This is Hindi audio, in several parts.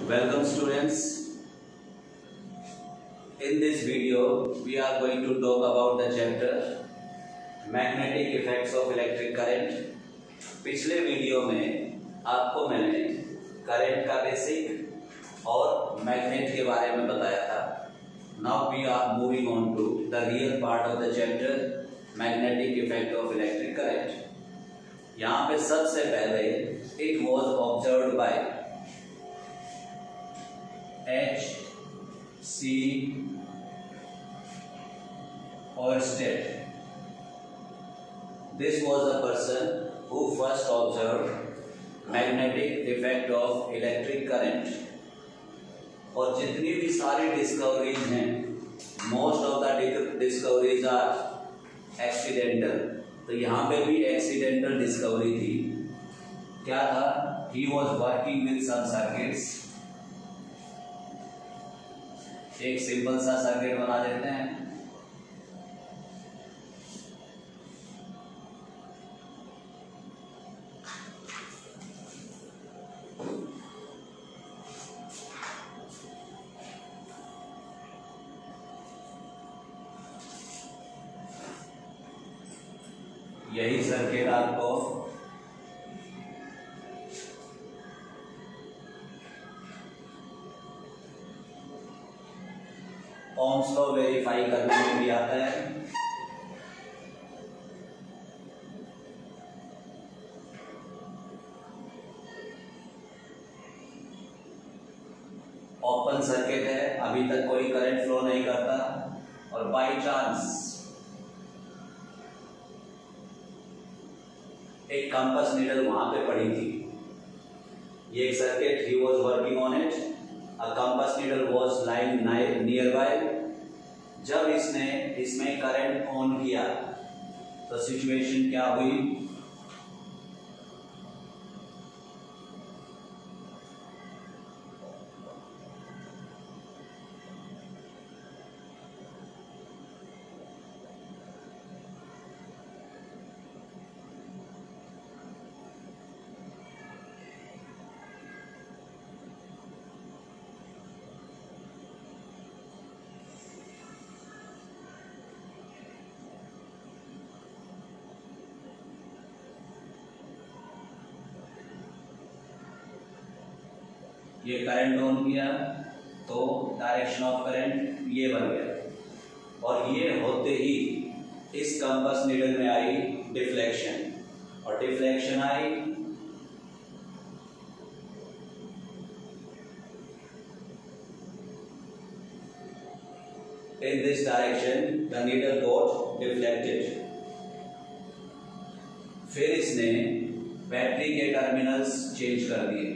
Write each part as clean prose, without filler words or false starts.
Welcome students. In this video we are going to talk about the chapter Magnetic Effects of Electric Current. पिछले वीडियो में आपको मैंने करंट का बेसिक और मैग्नेट के बारे में बताया था. Now we are moving on to the real part of the chapter Magnetic Effect of Electric Current. यहाँ पे सबसे पहले it was observed by H.C. Ørsted. This was the person who first observed magnetic effect of electric current. और जितनी भी सारी डिस्कवरीज हैं, most of the discoveries are accidental. तो यहाँ पे भी एक्सीडेंटल डिस्कवरी थी. क्या था? He was working with some circuits. एक सिंपल सा सर्किट बना देते हैं. यही सर्किट आपको ओम्स लॉ वेरीफाई करने में भी आता है. ओपन सर्किट है, अभी तक कोई करंट फ्लो नहीं करता, और बाय चांस एक कंपास नीडल वहां पे पड़ी थी. ये एक circuit, he was working on it, a compass needle was lying near by. जब इसने इसमें करंट ऑन किया तो सिचुएशन क्या हुई? ये करंट ऑन किया तो डायरेक्शन ऑफ करंट ये बन गया, और ये होते ही इस कंपास नीडल में आई डिफ्लेक्शन, और deflection I in this direction, the needle got deflected. फिर इसने बैटरी के टर्मिनल्स चेंज कर दिए.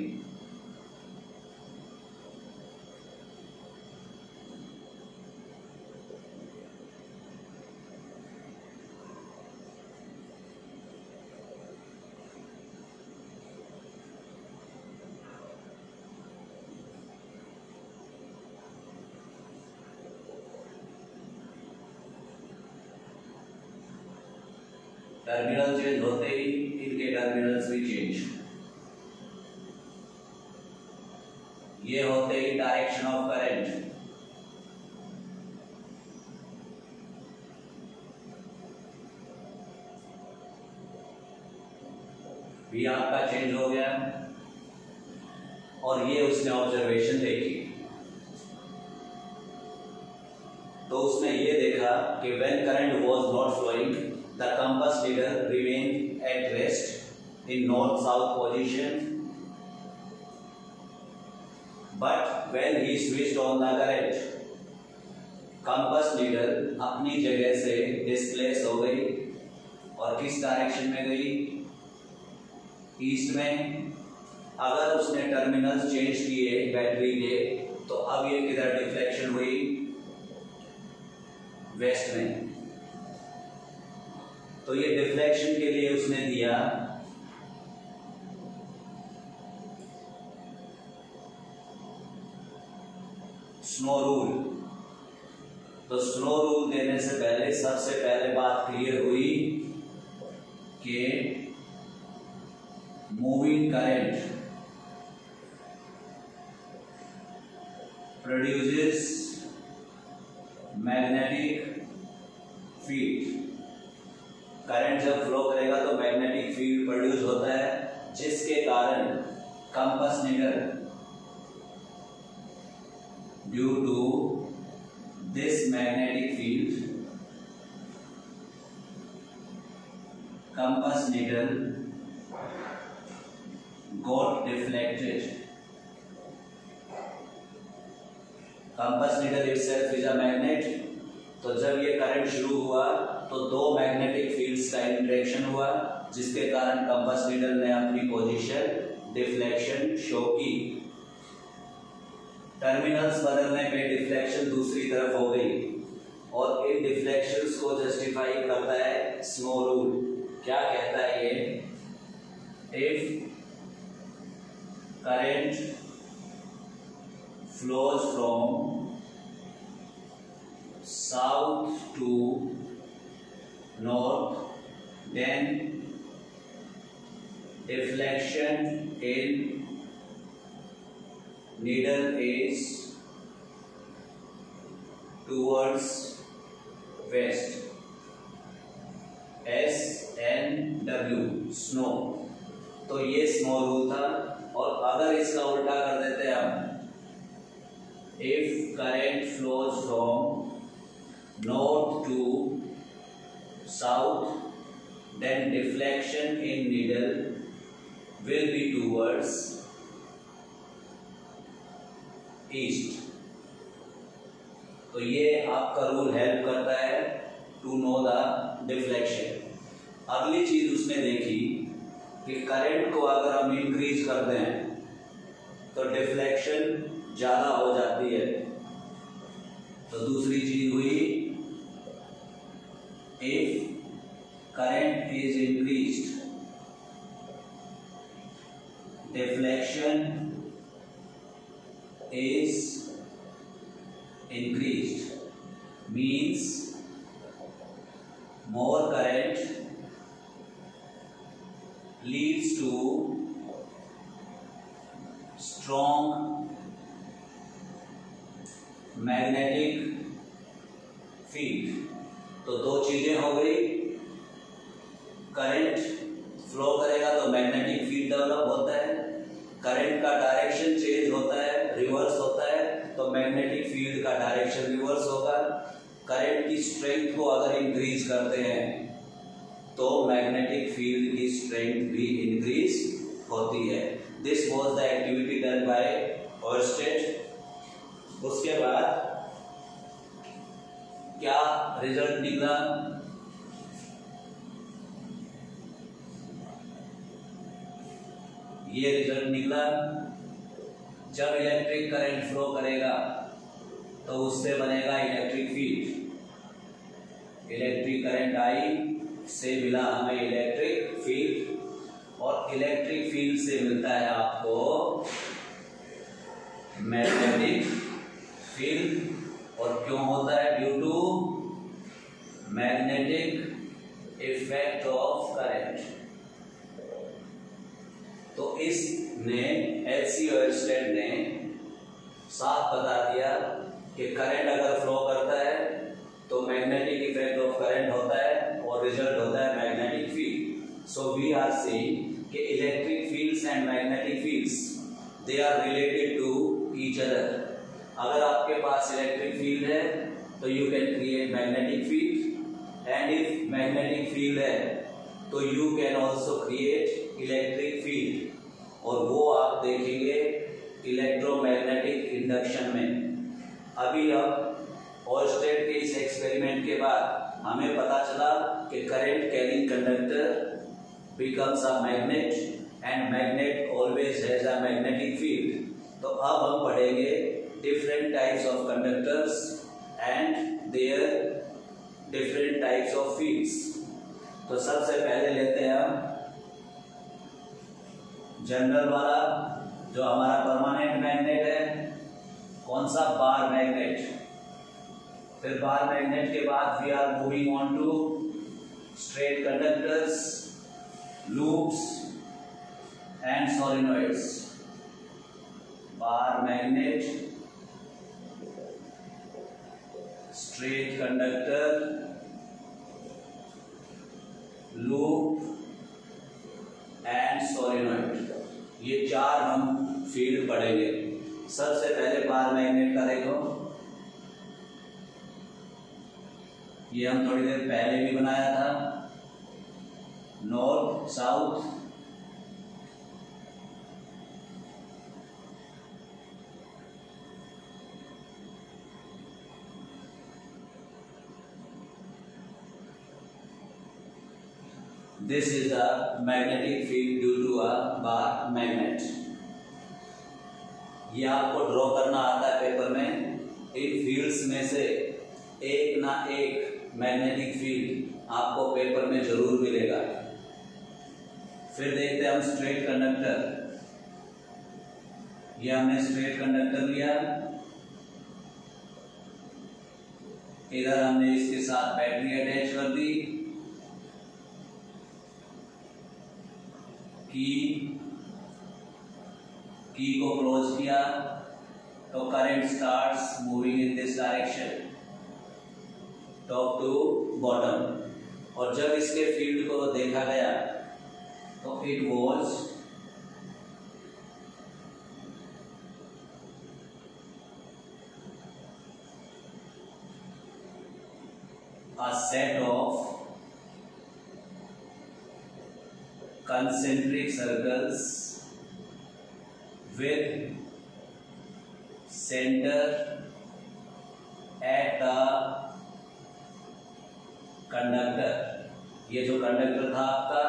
टर्मिनल चेंज होते ही इनके टर्मिनल्स भी चेंज. ये होते ही डायरेक्शन ऑफ करंट. भी आपका चेंज हो गया, और ये उसने ऑब्जर्वेशन देखी. तो उसने ये देखा कि when current was not flowing, the compass needle remained at rest in north-south position, but when he switched on the current, compass needle अपनी जगह से डिस्प्लेस हो गई, और किस डायरेक्शन में गई? ईस्ट में. अगर उसने टर्मिनल्स चेंज किए बैटरी के, तो अब ये किधर डिफ्लेक्शन हुई? वेस्ट में. तो ये डिफ्लेक्शन के लिए उसने दिया स्नो रूल. तो स्नो रूल देने से पहले सबसे पहले बात क्लियर हुई कि moving current produces magnetic field। Current जब फ्लो करेगा तो मैग्नेटिक फील्ड प्रोड्यूस होता है, जिसके कारण compass needle, due to this magnetic field, compass needle got deflected। Compass needle itself is a magnet। तो जब ये करंट शुरू हुआ तो दो मैग्नेटिक फील्ड्स का इंटरेक्शन हुआ, जिसके कारण कंपास नीडल ने अपनी पोजीशन डिफ्लेक्शन शो की। टर्मिनल्स बदलने पे डिफ्लेक्शन दूसरी तरफ हो गई, और इन डिफ्लेक्शंस को जस्टिफाई करता है स्नो रूल। क्या कहता है ये? If current flows from south to north, then deflection in needle is towards west। SNW snow. तो ये स्नो रूल था। और अगर इसका उल्टा कर देते हैं हम, if current flows from north to south, then deflection in needle will be towards east. तो ये आपका रूल हेल्प करता है टू नो द डिफ्लेक्शन। अगली चीज उसने देखी कि करंट को अगर हम इंक्रीज करते हैं तो डिफ्लेक्शन ज्यादा हो जाती है। तो दूसरी चीज हुई, if current is increased, deflection is increased, means more current leads to strong magnetic field। तो दो चीजें हो गई, करंट फ्लो करेगा तो मैग्नेटिक फील्ड डेवलप होता है, करंट का डायरेक्शन चेंज होता है, रिवर्स होता है, तो मैग्नेटिक फील्ड का डायरेक्शन रिवर्स होगा। करंट की स्ट्रेंथ को अगर इंक्रीज करते हैं तो मैग्नेटिक फील्ड की स्ट्रेंथ भी इंक्रीज होती है। This was the activity done by Oersted. उसके बाद क्या रिजल्ट निकला? ये रिजल्ट निकला, जब इलेक्ट्रिक करंट फ्लो करेगा तो उससे बनेगा electric field. Electric current I से मिला हमें इलेक्ट्रिक फील्ड, और इलेक्ट्रिक फील्ड से मिलता है आपको मैग्नेटिक फील्ड। और क्यों होता है? Due to magnetic effect of current. तो इसने एच.सी. ओरस्टेड ने साफ बता दिया कि करंट अगर फ्लो करता है तो मैग्नेटिक इफेक्ट ऑफ करंट होता है और रिजल्ट होता है magnetic field. So we are saying कि electric fields and magnetic fields they are related to each other. अगर आपके पास इलेक्ट्रिक फील्ड है तो you can create magnetic field, and if magnetic field है तो you can also create electric field. और वो आप देखेंगे इलेक्ट्रोमैग्नेटिक इंडक्शन में। अभी अब ओरस्टेड के इस एक्सपेरिमेंट के बाद हमें पता चला कि current carrying conductor becomes a magnet and magnet always has a magnetic field। तो अब हम पढ़ेंगे different types of conductors and their different types of fields। तो सबसे पहले लेते हैं हम जनरल वाला, जो हमारा परमानेंट मैग्नेट है। कौन सा? Bar magnet. फिर बार मैग्नेट के बाद we are moving on to straight conductors, loops and solenoids. Bar magnet, straight conductor, loop and solenoid. ये चार हम फील्ड पढ़ेंगे। सबसे पहले पार मैग्नेट का देखो, ये हम थोड़ी देर पहले भी बनाया था। North south, this is a magnetic field due to a bar magnet. ये आपको ड्रॉ करना आता है पेपर में। इन फील्ड्स में से एक ना एक मैग्नेटिक फील्ड आपको पेपर में जरूर मिलेगा। फिर देखते हैं हम स्ट्रेट कंडक्टर। ये हमने स्ट्रेट कंडक्टर लिया, इधर हमने इसके साथ बैटरी अटैच कर दी, की को क्लोज किया, तो current starts moving in this direction top to bottom. और जब इसके फील्ड को देखा गया तो it was a set of concentric circles with center at the conductor। ये जो कंडक्टर था आपका,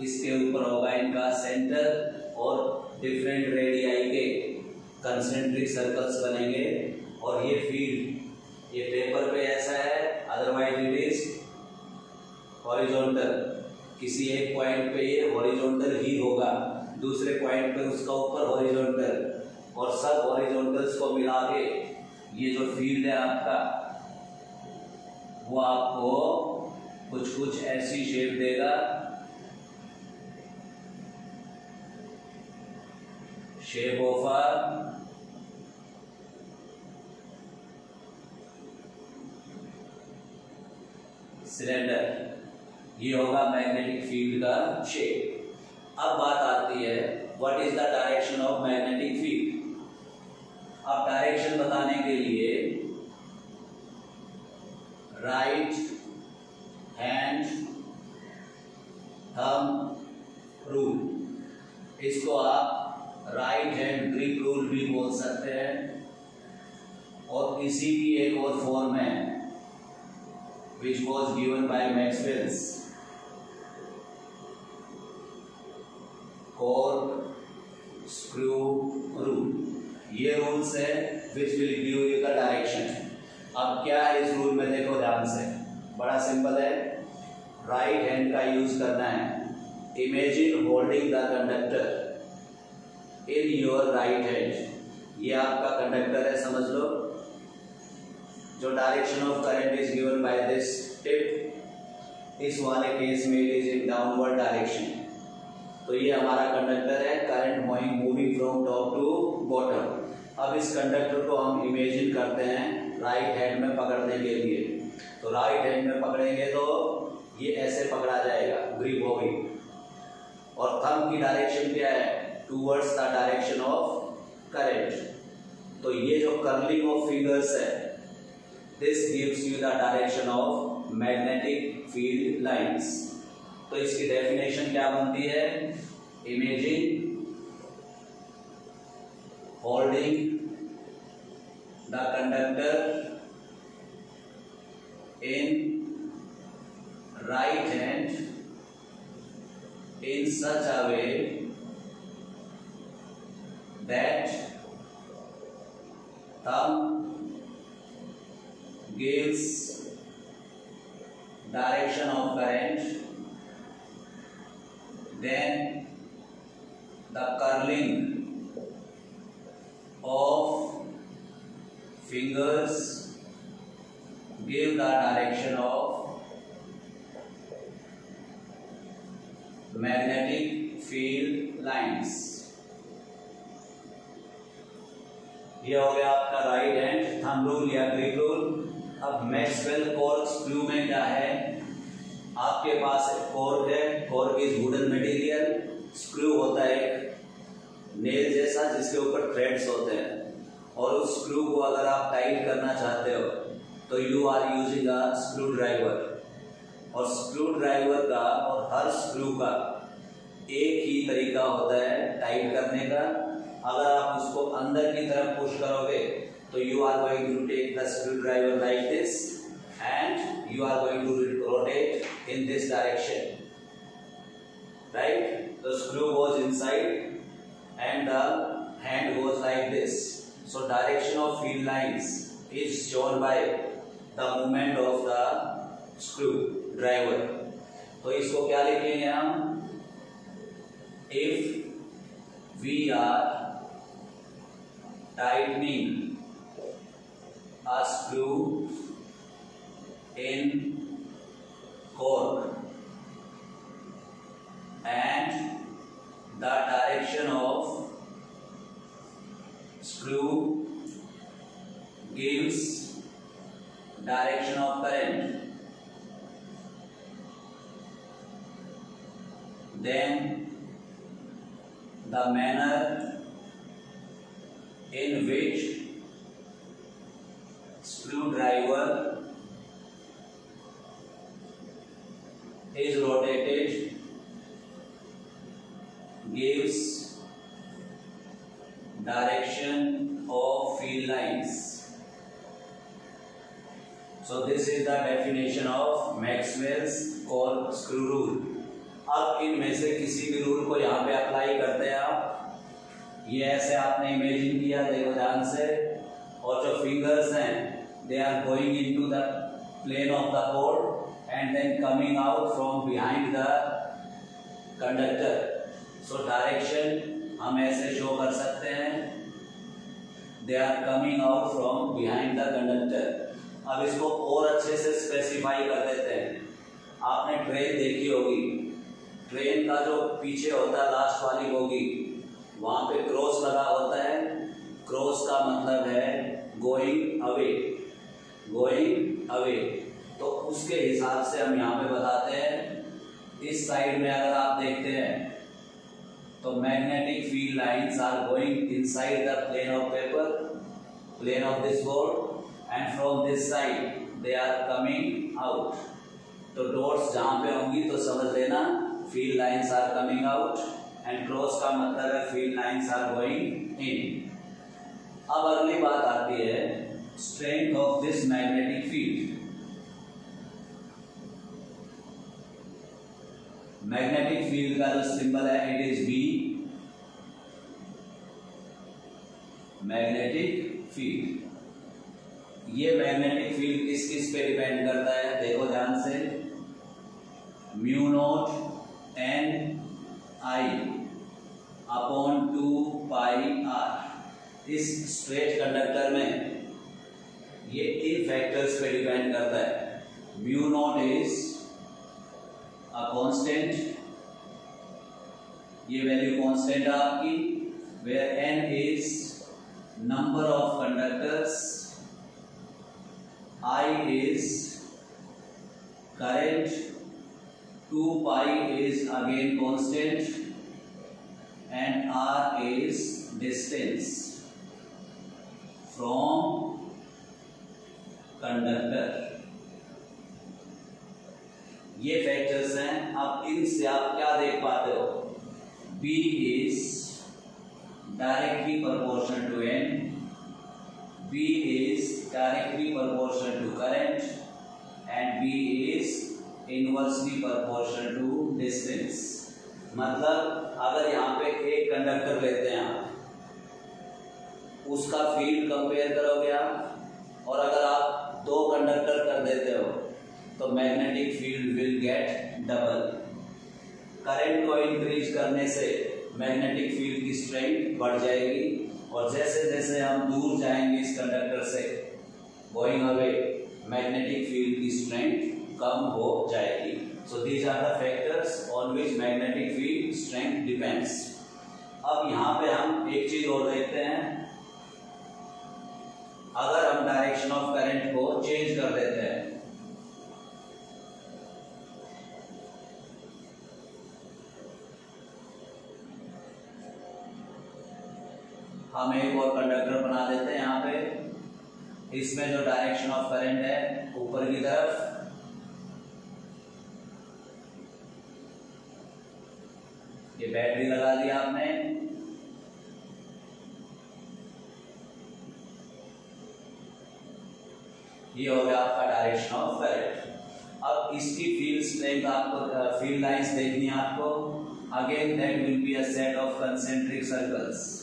इसके ऊपर होगा इनका सेंटर और डिफरेंट रेडियाई के कंसेंट्रिक सर्कल्स बनेंगे। और ये फील्ड ये पेपर पे ऐसा है, अदरवाइज इट इज हॉरिजॉन्टल। किसी एक पॉइंट पे ये हॉरिजॉन्टल ही होगा, दूसरे पॉइंट पे उसका ऊपर हॉरिजॉन्टल, और सब हॉरिजॉन्टल्स को मिला के ये जो फील्ड है आपका, वो आपको कुछ कुछ ऐसी शेप देगा। Shape of a cylinder. ये होगा मैग्नेटिक फील्ड का शेप। अब बात आती है what is the direction of magnetic field. अब डायरेक्शन बताने के लिए राइट हैंड थंब रूल, इसको आप राइट हैंड ग्रिप रूल भी बोल सकते हैं। और इसी की एक और फॉर्म है which was given by Maxwell's corkscrew rule। ये रूल्स है which will give you the direction। अब क्या है इस रूल में, देखो ध्यान से, बड़ा सिंपल है। राइट हैंड का यूज करना है। Imagine holding the conductor in your right hand. ये आपका कंडक्टर है, समझ लो। जो direction of current is given by this tip, इस वाले केस में it is in downward direction. तो ये हमारा कंडक्टर है, current moving from top to bottom. अब इस कंडक्टर को हम इमेजिन करते हैं राइट हैंड में पकड़ने के लिए। तो राइट हैंड में पकड़ेंगे तो ये ऐसे पकड़ा जाएगा, ग्रिप होगी। और थंब की डायरेक्शन क्या है, towards the direction of current. तो ये जो कर्लिंग ऑफ फिंगर्स है, this gives you the direction of magnetic field lines। तो इसकी डेफिनेशन क्या बनती है, imagine holding the conductor in right hand in such a way that thumb gives direction of current, then the curling of fingers give the direction of magnetic field lines। ये हो गया आपका राइट हैंड थंब रूल या ग्रिप रूल। अब मैक्सवेल कॉर्क स्क्रू में क्या है, आपके पास एक कॉर्क है, cork is wooden material, screw होता है एक नेल जैसा जिसके ऊपर थ्रेड्स होते हैं, और उस स्क्रू को अगर आप टाइट करना चाहते हो तो you are using a screwdriver. और स्क्रू ड्राइवर का और हर स्क्रू का एक ही तरीका होता है टाइट करने का। अगर आप उसको अंदर की तरफ पुश करोगे तो you are going to take the screwdriver like this and you are going to rotate in this direction, right? The screw goes inside and the hand goes like this. So direction of field lines is shown by the movement of the screw driver. तो इसको क्या लिखेंगे हम? If we are tightening a screw in cork and the direction of screw gives direction of current, then the manner in which screwdriver is rotated gives direction of field lines. So this is the definition of Maxwell's Cork screw rule. अब इनमें से किसी भी रूल को यहाँ पे अप्लाई करते हैं आप। ये ऐसे आपने इमेजिन किया, देखो ध्यान से, और जो फिंगर्स हैं they are going into the plane of the cord and then coming out from behind the conductor. So direction हम ऐसे शो कर सकते हैं, they are coming out from behind the conductor. अब इसको और अच्छे से स्पेसिफाई कर देते हैं। आपने ट्रेन देखी होगी, ट्रेन का जो पीछे होता है लास्ट वाली बोगी, वहां पे क्रॉस लगा होता है। क्रॉस का मतलब है गोइंग अवे, गोइंग अवे। तो उसके हिसाब से हम यहाँ पे बताते हैं। इस साइड में अगर आप देखते हैं तो magnetic field lines are going inside the plane of paper, plane of this board, and from this side they are coming out. तो डॉट्स जहां पे होंगी तो समझ लेना field lines are coming out, and cross का मतलब है field lines are going in. अब अगली बात आती है strength of this magnetic field. Magnetic field का जो सिंबल है it is B, magnetic field. ये मैग्नेटिक फील्ड किस किस पे डिपेंड करता है, देखो ध्यान से, mu naught N I upon 2 pi R. इस स्ट्रेट कंडक्टर में ये इन फैक्टर्स पे डिपेंड करता है। Mu naught is a constant, ये वैल्यू कांस्टेंट है आपकी, where n is number of conductors, I is current, 2 pi is again constant, and r is distance from conductor। ये फैक्टर्स हैं। अब इनसे आप क्या देख पाते हो, B is directly proportional to N, B is directly proportional to current, and B is inversely proportional to distance। मतलब अगर यहाँ पे एक कंडक्टर लेते हैं आप, उसका फील्ड कंपेयर करोगे आप, और अगर आप 2 कंडक्टर कर देते हो तो magnetic field will get double. Current को इंक्रीज करने से मैग्नेटिक फील्ड की स्ट्रेंथ बढ़ जाएगी, और जैसे जैसे हम दूर जाएंगे इस कंडक्टर से गोइंग अवे, मैग्नेटिक फील्ड की स्ट्रेंथ कम हो जाएगी। So these are the factors on which magnetic field strength depends. अब यहाँ पे हम एक चीज और देखते हैं, अगर हम डायरेक्शन ऑफ करंट को चेंज कर हम एक और कंडक्टर बना देते हैं यहाँ पे। इसमें जो डायरेक्शन ऑफ करंट है ऊपर की तरफ, ये बैटरी लगा दिया आपने। ये हो गया आपका डायरेक्शन ऑफ करंट। अब इसकी फील्ड स्ट्रेंथ आपको, फील्ड लाइंस देखनी है आपको। Again that will be a set of concentric circles.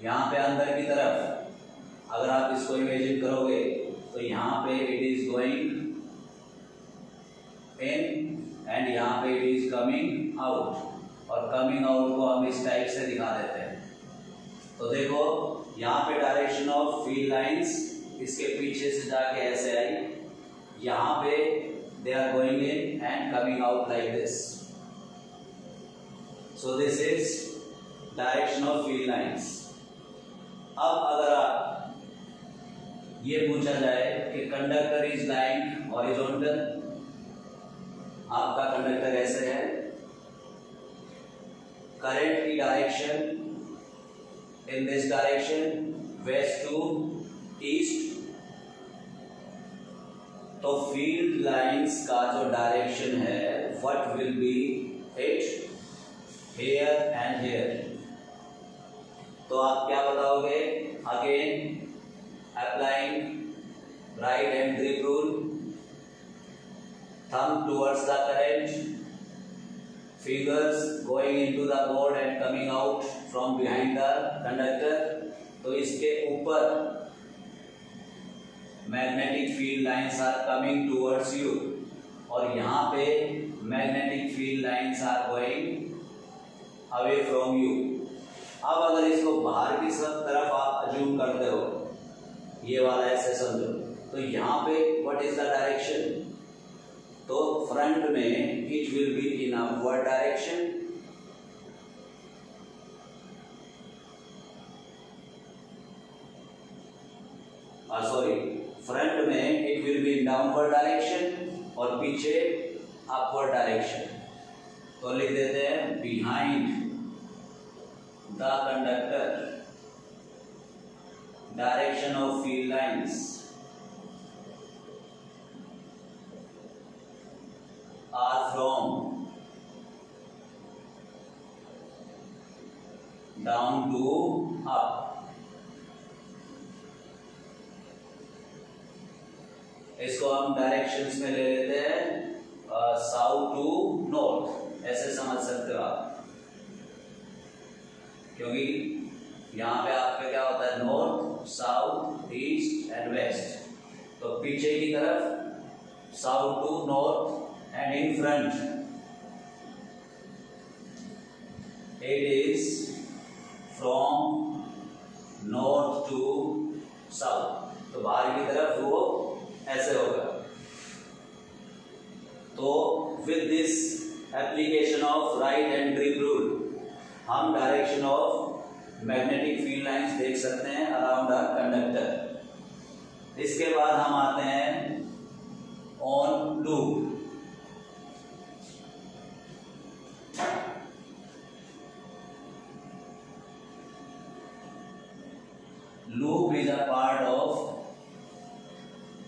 यहाँ पे अंदर की तरफ अगर आप इसको इमेजिन करोगे तो यहाँ पे it is going in and यहाँ पे इट इज कमिंग आउट, और कमिंग आउट को हम इस टाइप से दिखा देते हैं। तो देखो यहाँ पे डायरेक्शन ऑफ फील्ड लाइंस इसके पीछे से जाके ऐसे आई, यहाँ पे they are going in and coming out like this. So this is direction of field lines. अब अगर आप ये पूछा जाए कि कंडक्टर इज लाइंग हॉरिजॉन्टल, आपका कंडक्टर ऐसे है, करंट की direction in this direction west to east, तो फील्ड लाइंस का जो डायरेक्शन है what will be it here and here. तो आप क्या बताओगे? Again applying right hand grip rule, thumb towards the current, fingers going into the board and coming out from behind the conductor। तो इसके ऊपर magnetic field lines are coming towards you, और यहाँ पे magnetic field lines are going away from you. अब अगर इसको बाहर की तरफ आप अज्यूम करते हो, ये वाला ऐसे समझो, तो यहाँ पे व्हाट इज द डायरेक्शन? तो फ्रंट में it will be in upward direction, sorry, front में it will be in downward direction और पीछे अपवर्ड डायरेक्शन। तो लिख देते हैं behind the conductor direction of field lines are from down to up। इसको हम डायरेक्शंस में ले लेते हैं साउथ टू नॉर्थ, ऐसे समझ सकते हो आप, क्योंकि यहाँ पे आपका क्या होता है north, south, east and west. तो पीछे की तरफ south to north and in front it is from north to south। तो बाहर की तरफ वो ऐसे होगा। तो with this application of right hand grip rule हम direction of magnetic field lines देख सकते हैं अराउंड अ कंडक्टर। इसके बाद हम आते हैं on loop. Loop is a part of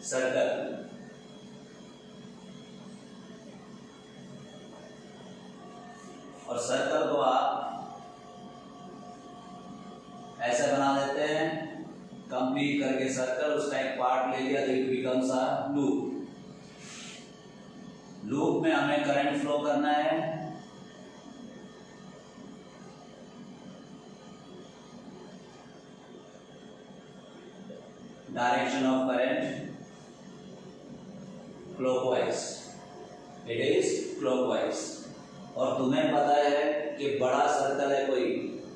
circle। और सर्कल को आप ऐसे बना देते हैं, कंप्लीट करके सर्कल उसका एक पार्ट ले लिया तो it becomes a loop. Loop में हमें करंट फ्लो करना है, direction of current clockwise, it is clockwise. और तुम्हें पता है कि बड़ा सर्कल है कोई,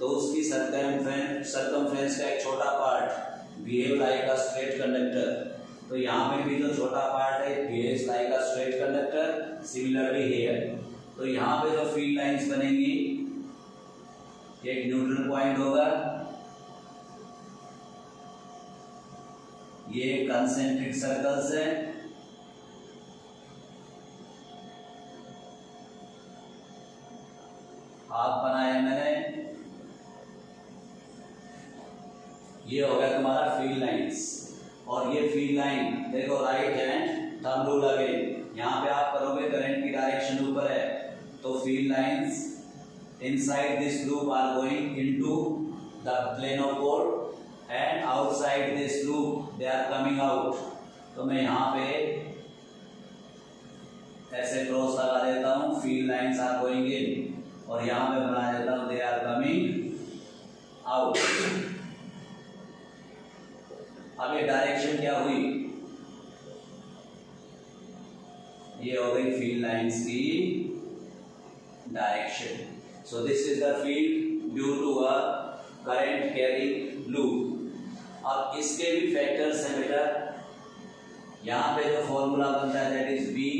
तो उसकी सर्कमफ्रेंस का एक छोटा part behave like a straight conductor. तो यहाँ पे भी जो छोटा पार्ट है behaves like a straight conductor, similarly here. तो यहाँ पे जो फील्ड लाइंस बनेंगी, एक न्यूट्रल पॉइंट होगा, ये कंसेंट्रिक सर्कल्स है, हाफ बनाया मैंने, ये हो गया तुम्हारा फील्ड लाइंस। और ये फील्ड लाइन देखो right hand thumb rule again, यहाँ पे आप करोगे करंट की डायरेक्शन ऊपर है, तो field lines inside this loop are going into the plane of code and outside this loop they are coming out. तो मैं यहाँ पे ऐसे क्रॉस लगा देता हूँ, field lines are going in, और यहाँ पे बना देता हूँ दे आर कमिंग आउट। अब ये डायरेक्शन क्या हुई, ये हो गई फील्ड लाइंस की direction. So this is the field due to a current carrying loop. अब इसके भी फैक्टर्स हैं बेटा, यहाँ पे जो फॉर्मूला बनता है that is B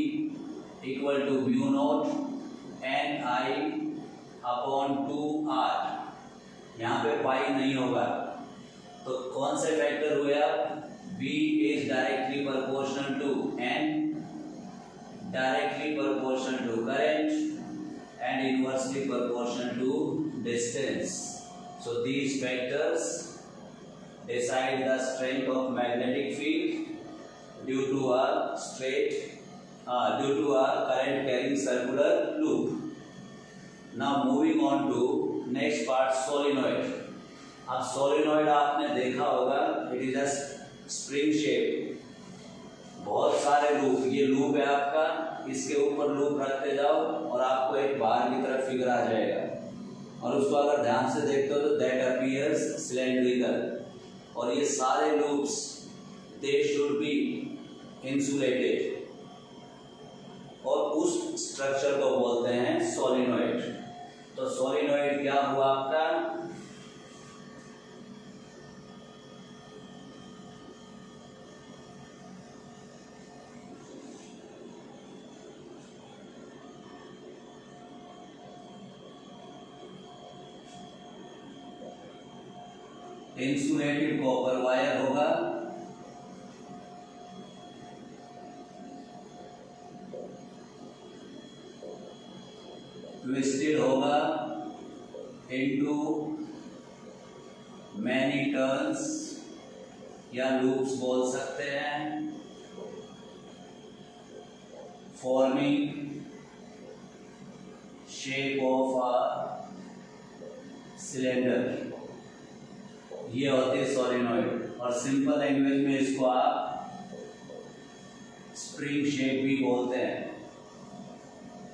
equal to mu naught N I upon 2r। यहाँ पे पाई नहीं होगा, तो कौन से फैक्टर हुए अब, b is directly proportional to n, directly proportional to current and inversely proportional to distance. So these factors decide the strength of magnetic field due to a current carrying circular loop. Now moving on to next part, solenoid. अब सोलिनॉइड आपने देखा होगा, it is a spring shape, बहुत सारे लूप, ये लूप है आपका, इसके ऊपर लूप रखते जाओ और आपको एक बाहर की तरफ फिगर आ जाएगा, और उसको अगर ध्यान से देखते हो तो दैट अपीयर्स सिलेंड्रिकल। और ये सारे loops they should be insulated, और उस स्ट्रक्चर को बोलते हैं सोलिनॉइड। तो सोलिनॉइड क्या हुआ आपका, इंसुलेटेड कॉपर वायर होगा, ट्विस्टेड होगा इनटू मैनी टर्न्स या लूप्स बोल सकते हैं, forming shape of a cylinder. ये होते हैं सोलिनॉइड, और सिंपल लैंग्वेज में इसको आप स्प्रिंग शेप भी बोलते हैं।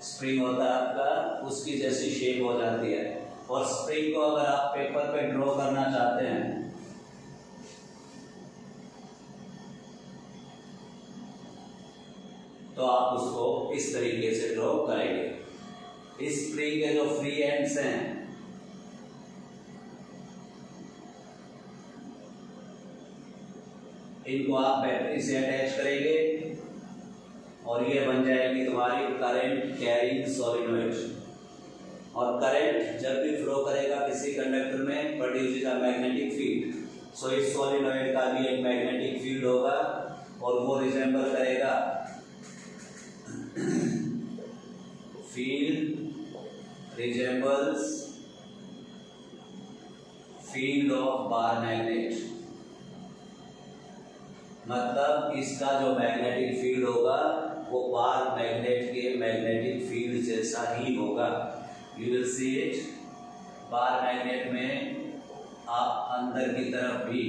स्प्रिंग होता है आपका, उसकी जैसी शेप हो जाती है, और स्प्रिंग को अगर आप पेपर पे ड्रॉ करना चाहते हैं तो आप उसको इस तरीके से ड्रॉ करेंगे। इस स्प्रिंग के जो फ्री एंड्स हैं इनको आप बैटरी से अटैच करेंगे, और ये बन जाएगी तुम्हारी करंट कैरिंग सोलिनॉइड। और करंट जब भी फ्लो करेगा किसी कंडक्टर में प्रोड्यूस अ मैग्नेटिक फील्ड। सो इस सोलिनॉइड का भी एक मैग्नेटिक फील्ड होगा, और वो रिजेंबल करेगा field resembles field of bar magnet. मतलब इसका जो मैग्नेटिक फील्ड होगा वो बार मैग्नेट के मैग्नेटिक फील्ड जैसा ही होगा। You will see it, bar magnet में आप अंदर की तरफ भी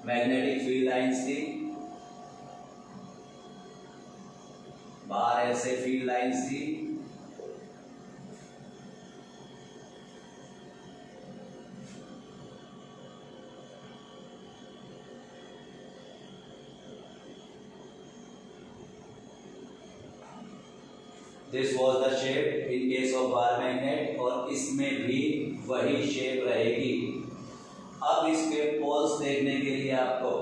मैग्नेटिक फील्ड लाइंस थी, बाहर ऐसे फील्ड लाइंस थी, this was the shape in case of bar magnet, और इसमें भी वही शेप रहेगी। अब इसके पोल्स देखने के लिए आपको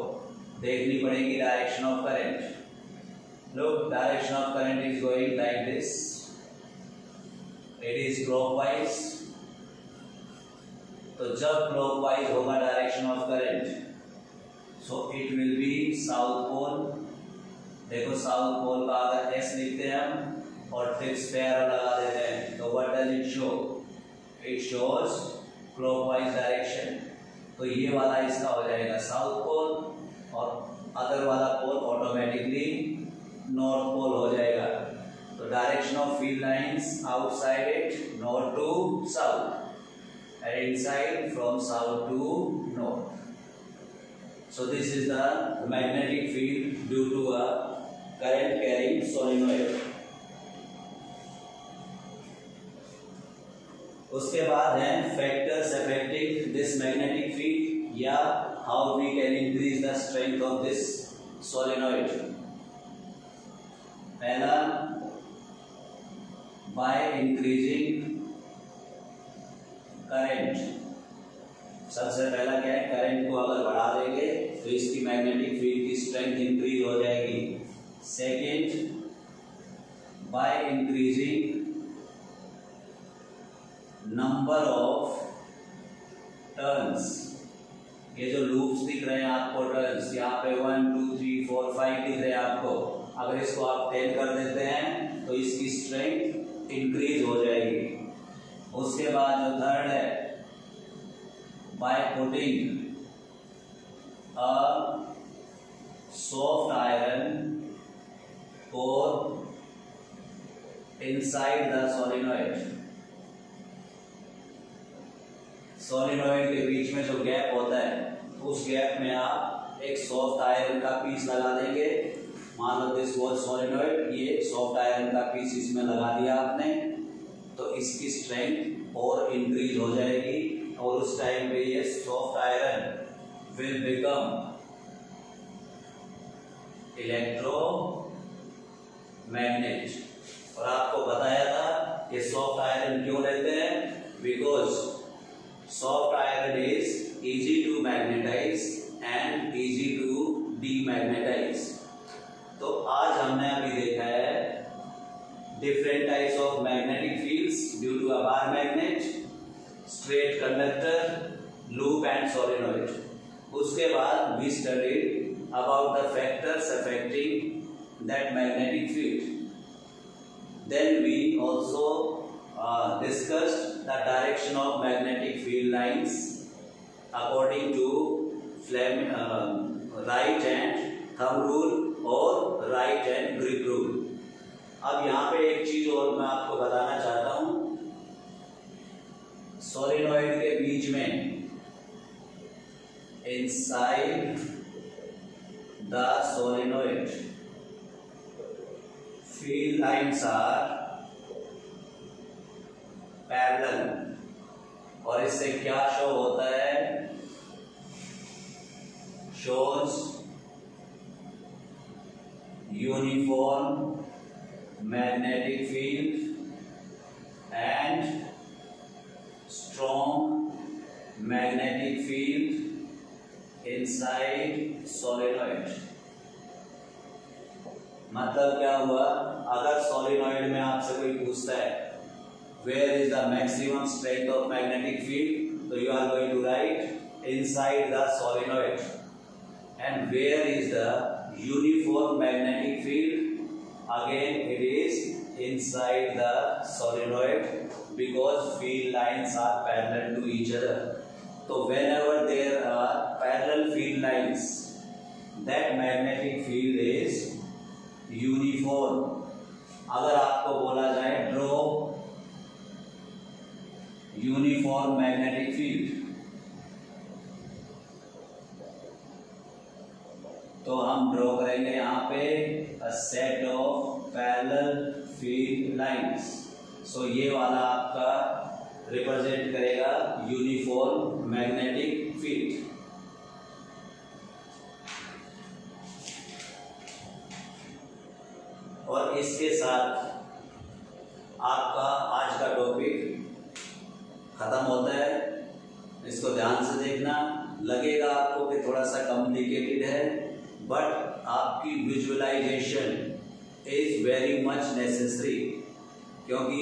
देखनी पड़ेगी direction of current. Look, direction of current is going like this, it is clockwise. तो जब क्लॉकवाइज होगा direction of current, so it will be south pole. देखो साउथ पोल का अगर एस लिखते हैं हम और ट्रिप्स पे एरो लगा देते हैं, तो what does it show, it shows clockwise direction. तो ये वाला इसका हो जाएगा साउथ पोल और अदर वाला पोल ऑटोमेटिकली नॉर्थ पोल हो जाएगा। तो direction of field lines outside it north to south and inside from south to north. So this is the magnetic field due to a current carrying solenoid. उसके बाद है factors affecting this magnetic field या how we can increase the strength of this solenoid. पहला by increasing करंट। सबसे पहला क्या है, करंट को अगर बढ़ा देंगे तो इसकी मैग्नेटिक फील्ड की स्ट्रेंथ इंक्रीज हो जाएगी। Second, by increasing number of turns. ये जो लूप्स दिख रहे हैं आपको, टर्न्स यहाँ पे 1 2 3 4 5 दिख रहे हैं आपको, अगर इसको आप 10 कर देते हैं तो इसकी स्ट्रेंथ इंक्रीज हो जाएगी। उसके बाद जो थर्ड है, by putting a soft iron core inside the solenoid. Solenoid के बीच में जो गैप होता है उस गैप में आप एक सॉफ्ट आयरन का पीस लगा देंगे। मान लो दिस वाज सोलिनॉइड, ये सॉफ्ट आयरन का पीस इसमें लगा दिया आपने, तो इसकी स्ट्रेंथ और इंक्रीज हो जाएगी और उस टाइम पे ये soft iron will become electro magnet. और आपको बताया था कि सॉफ्ट आयरन क्यों लेते हैं, because soft iron is easy to magnetise and easy to demagnetise. तो आज हमने अभी देखा है different types of magnetic fields due to a bar magnet, straight conductor, loop and solenoid. उसके बाद we studied about the factors affecting that magnetic field. Then we also discussed the direction of magnetic field lines according to right hand thumb rule or right hand grip rule. अब यहाँ पे एक चीज और मैं आपको बताना चाहता हूं, सोलिनॉइड के बीच में inside the solenoid field lines are parallel. और इससे क्या शो होता है, shows uniform magnetic field and strong magnetic field inside solenoid। मतलब क्या हुआ, अगर सोलिनॉइड में आपसे कोई पूछता है where is the maximum strength of magnetic field, तो you are going to write inside the solenoid। and where is the uniform magnetic field, again it is inside the solenoid because field lines are parallel to each other. So whenever there are parallel field lines, that magnetic field is uniform। अगर आपको बोला जाए ड्रॉ यूनिफॉर्म मैग्नेटिक फील्ड, तो हम ड्रॉ करेंगे यहाँ पे a set of parallel field lines। सो ये वाला आपका रिप्रेजेंट करेगा यूनिफॉर्म मैग्नेटिक फील्ड। और इसके साथ आपका आज का टॉपिक खत्म होता है। इसको ध्यान से देखना, लगेगा आपको कि थोड़ा सा कॉम्प्लिकेटेड है, बट आपकी visualisation is very much necessary, क्योंकि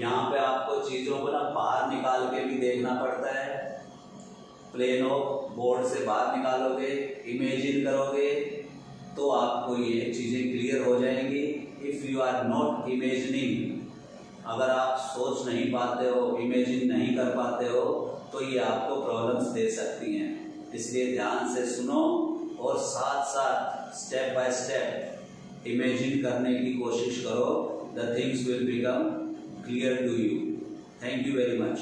यहाँ पे आपको चीज़ों को ना बाहर निकाल के भी देखना पड़ता है। प्लेन ऑफ बोर्ड से बाहर निकालोगे, इमेजिन करोगे तो आपको ये चीज़ें क्लियर हो जाएंगी। If you are not imagining अगर आप सोच नहीं पाते हो, इमेजिन नहीं कर पाते हो, तो ये आपको प्रॉब्लम्स दे सकती हैं। इसलिए ध्यान से सुनो और साथ साथ स्टेप बाय स्टेप इमेजिन करने की कोशिश करो। The things will become clear to you. Thank you very much.